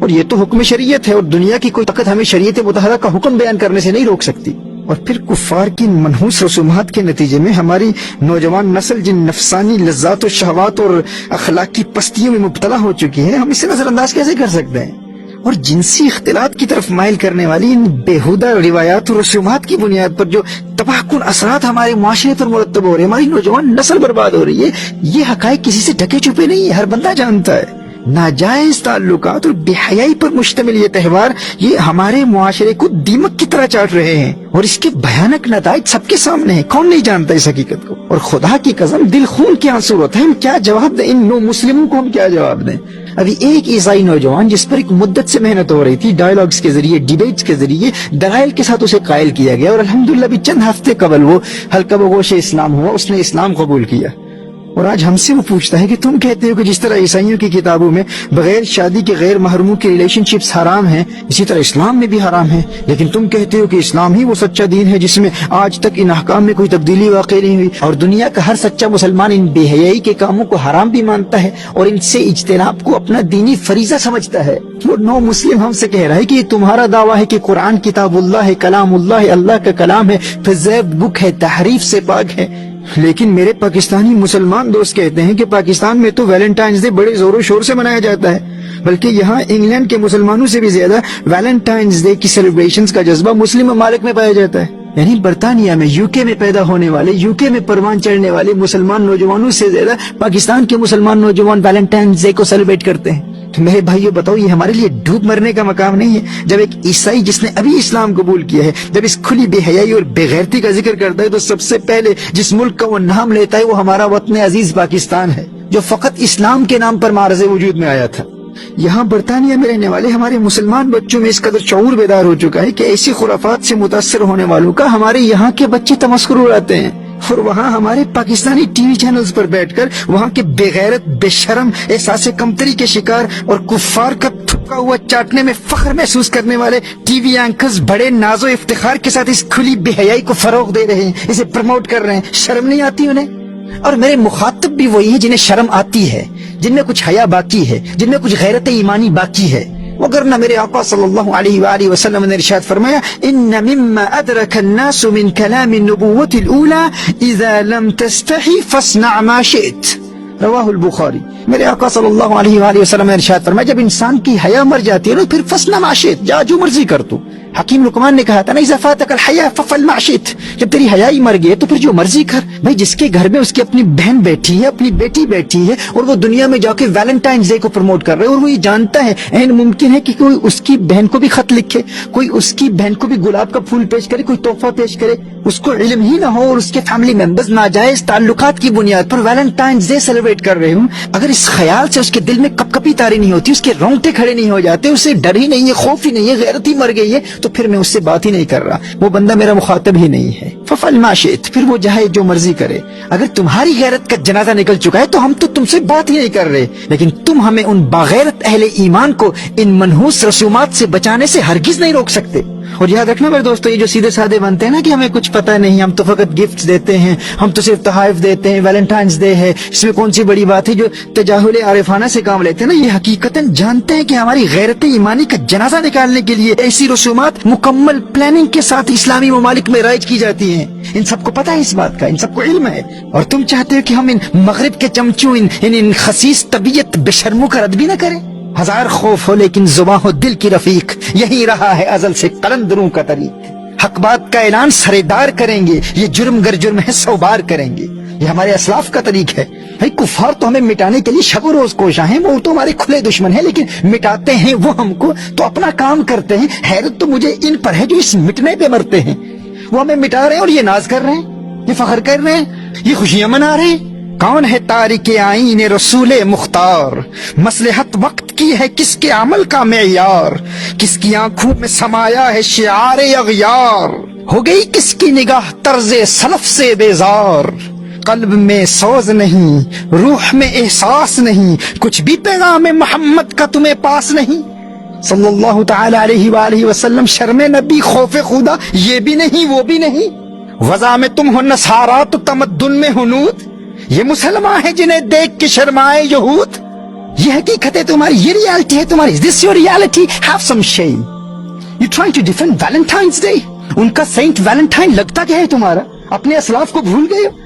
اور یہ تو حکم شریعت ہے، اور دنیا کی کوئی طاقت ہمیں شریعت مطہرہ کا حکم بیان کرنے سے نہیں روک سکتی۔ اور پھر کفار کی منحوس رسومات کے نتیجے میں ہماری نوجوان نسل جن نفسانی لذات و شہوات اور اخلاقی پستیوں میں مبتلا ہو چکی ہے، ہم اسے نظر انداز کیسے کر سکتے ہیں؟ اور جنسی اختلاط کی طرف مائل کرنے والی ان بیہودہ روایات و رسومات کی بنیاد پر جو تباہ کن اثرات ہمارے معاشرے پر مرتب ہو رہے ہیں، ہماری نوجوان نسل برباد ہو رہی ہے، یہ حقائق کسی سے ڈھکے چھپے نہیں ہے، ہر بندہ جانتا ہے۔ ناجائز تعلقات اور بے حیائی پر مشتمل یہ تہوار یہ ہمارے معاشرے کو دیمک کی طرح چاٹ رہے ہیں، اور اس کے بھیانک نتائج سب کے سامنے ہیں، کون نہیں جانتا اس حقیقت کو؟ اور خدا کی قسم دل خون کے آنسو ہوتا ہے، ہم کیا جواب دیں ان نو مسلموں کو؟ ہم کیا جواب دیں؟ ابھی ایک عیسائی نوجوان جس پر ایک مدت سے محنت ہو رہی تھی، ڈائیلاگز کے ذریعے، ڈیبیٹس کے ذریعے، دلائل کے ساتھ اسے قائل کیا گیا، اور الحمدللہ بھی چند ہفتے قبل وہ حلقہ بگوش اسلام ہوا، اس نے اسلام قبول کیا۔ اور آج ہم سے وہ پوچھتا ہے کہ تم کہتے ہو کہ جس طرح عیسائیوں کی کتابوں میں بغیر شادی کے غیر محرموں کی ریلیشن شپس حرام ہیں، اسی طرح اسلام میں بھی حرام ہے، لیکن تم کہتے ہو کہ اسلام ہی وہ سچا دین ہے جس میں آج تک ان احکام میں کوئی تبدیلی واقع نہیں ہوئی، اور دنیا کا ہر سچا مسلمان ان بے حیائی کے کاموں کو حرام بھی مانتا ہے اور ان سے اجتناب کو اپنا دینی فریضہ سمجھتا ہے۔ وہ نو مسلم ہم سے کہہ رہا ہے کہ یہ تمہارا دعویٰ ہے کہ قرآن کتاب اللہ ہے، کلام اللہ ہے، اللہ کا کلام ہے، پریزروڈ بک ہے، تحریف سے پاک ہے، لیکن میرے پاکستانی مسلمان دوست کہتے ہیں کہ پاکستان میں تو ویلنٹائنز ڈے بڑے زور و شور سے منایا جاتا ہے، بلکہ یہاں انگلینڈ کے مسلمانوں سے بھی زیادہ ویلنٹائنز ڈے کی سیلیبریشنز کا جذبہ مسلم ممالک میں پایا جاتا ہے۔ یعنی برطانیہ میں، یو کے میں پیدا ہونے والے، یو کے میں پروان چڑھنے والے مسلمان نوجوانوں سے زیادہ پاکستان کے مسلمان نوجوان ویلنٹائنز ڈے کو سیلیبریٹ کرتے ہیں۔ تو میرے بھائیو بتاؤ، یہ ہمارے لیے ڈوب مرنے کا مقام نہیں ہے؟ جب ایک عیسائی جس نے ابھی اسلام قبول کیا ہے، جب اس کھلی بے حیائی اور بے غیرتی کا ذکر کرتا ہے، تو سب سے پہلے جس ملک کا وہ نام لیتا ہے وہ ہمارا وطن عزیز پاکستان ہے، جو فقط اسلام کے نام پر معرض وجود میں آیا تھا۔ یہاں برطانیہ میں رہنے والے ہمارے مسلمان بچوں میں اس قدر شعور بیدار ہو چکا ہے کہ ایسی خرافات سے متاثر ہونے والوں کا ہمارے یہاں کے بچے تمسخر اڑاتے ہیں، اور وہاں ہمارے پاکستانی ٹی وی چینلز پر بیٹھ کر وہاں کے بے غیرت، بے شرم، احساس کمتری کے شکار اور کفار کا تھکا ہوا چاٹنے میں فخر محسوس کرنے والے ٹی وی اینکرز بڑے ناز و افتخار کے ساتھ اس کھلی بے حیائی کو فروغ دے رہے ہیں، اسے پروموٹ کر رہے ہیں۔ شرم نہیں آتی انہیں؟ اور میرے مخاطب بھی وہی ہیں جنہیں شرم آتی ہے، جن میں کچھ حیا باقی ہے، جن میں کچھ غیرت ایمانی باقی ہے۔ وگرنہ میرے آقا صلی اللہ علیہ وآلہ وسلم نے ارشاد فرمایا، ان مما ادرک الناس من کلام النبوۃ الاولى اذا لم تستحی فاصنع ما شئت، رواہ البخاری۔ میرے آقا صلی اللہ علیہ وآلہ وسلم نے ارشاد فرمایا، جب انسان کی حیا مر جاتی ہے نا، پھر فاصنع ما شئت، جا جو مرضی کر تو۔ حکیم لقمان نے کہا تھا نا، اذا فاتک الحیا ففعل ما شئت، جب تیری حیائی مر گئی تو پھر جو مرضی کر۔ بھائی جس کے گھر میں اس کی اپنی بہن بیٹھی ہے، اپنی بیٹی بیٹھی ہے، اور وہ دنیا میں جا کے ویلنٹائنز ڈے کو پروموٹ کر رہے ہیں، اور وہ یہ جانتا ہے عین ممکن ہے کہ کوئی اس کی بہن کو بھی خط لکھے، کوئی اس کی بہن کو بھی گلاب کا پھول پیش کرے، کوئی تحفہ پیش کرے، اس کو علم ہی نہ ہو، اور اس کے فیملی ممبرز ناجائز تعلقات کی بنیاد پر ویلنٹائنز ڈے سیلیبریٹ کر رہے ہوں، اگر اس خیال سے اس کے دل میں کپ کپی تاری نہیں ہوتی، اس کے رونگٹے کھڑے نہیں ہو جاتے، اسے ڈر ہی نہیں ہے، خوف ہی نہیں ہے، غیرت ہی مر گئی ہے، تو پھر میں اس سے بات ہی نہیں کر رہا، وہ بندہ میرا مخاطب ہی نہیں ہے۔ ففعل ما شئت، پھر وہ جائے جو مرضی کرے۔ اگر تمہاری غیرت کا جنازہ نکل چکا ہے تو ہم تو تم سے بات ہی نہیں کر رہے، لیکن تم ہمیں ان باغیرت اہل ایمان کو ان منحوس رسومات سے بچانے سے ہرگز نہیں روک سکتے۔ اور یاد رکھنا میرے دوستو، یہ جو سیدھے سادے بنتے ہیں نا کہ ہمیں کچھ پتہ نہیں، ہم تو فقط گفٹس دیتے ہیں، ہم تو صرف تحائف دیتے ہیں، ویلنٹائنز ڈے ہے، اس میں کون سی بڑی بات ہے، جو تجاہل عارفانہ سے کام لیتے ہیں نا، یہ حقیقتاً جانتے ہیں کہ ہماری غیرت ایمانی کا جنازہ نکالنے کے لیے ایسی رسومات مکمل پلاننگ کے ساتھ اسلامی ممالک میں رائج کی جاتی ہیں۔ ان سب کو پتہ ہے اس بات کا، ان سب کو علم ہے، اور تم چاہتے ہو کہ ہم ان مغرب کے چمچوں، ان خسیس طبیعت بے شرموں کا رد بھی نہ کریں؟ ہزار خوف ہو لیکن زباں ہو دل کی رفیق، یہی رہا ہے ازل سے قلندروں کا طریق۔ حق بات کا اعلان سرےدار کریں گے، یہ جرم گر جرم ہے 100 بار کریں گے، یہ ہمارے اسلاف کا طریق ہے۔ بھائی کفار تو ہمیں مٹانے کے لیے شب و روز کوشاں ہیں، وہ تو ہمارے کھلے دشمن ہیں، لیکن مٹاتے ہیں وہ ہم کو تو اپنا کام کرتے ہیں۔ حیرت تو مجھے ان پر ہے جو اس مٹنے پہ مرتے ہیں، وہ ہمیں مٹا رہے ہیں اور یہ ناز کر رہے ہیں، یہ فخر کر رہے ہیں، یہ خوشیاں منا رہے ہیں۔ کون ہے تارک آئین رسول مختار، مصلحت وقت کی ہے کس کے عمل کا معیار، کس کی آنکھوں میں سمایا ہے شعار اغیار، ہو گئی کس کی نگاہ طرز سلف سے بیزار، قلب میں سوز نہیں، روح میں احساس نہیں، کچھ بھی پیغام محمد کا تمہیں پاس نہیں، صلی اللہ تعالی علیہ وآلہ وسلم۔ شرم نبی، خوف خدا، یہ بھی نہیں وہ بھی نہیں، وضع میں تم ہو نصارا تو تمدن میں ہنود، یہ مسلمان ہیں جنہیں دیکھ کے شرمائے یہود، یہ حقیقت ہے تمہاری, یہ ریالٹی ہے تمہاری. Is this your reality? Have some shame. You trying to defend Valentine's Day? ان کا سینٹ ویلنٹائن لگتا کیا ہے تمہارا؟ اپنے اسلاف کو بھول گئے ہو؟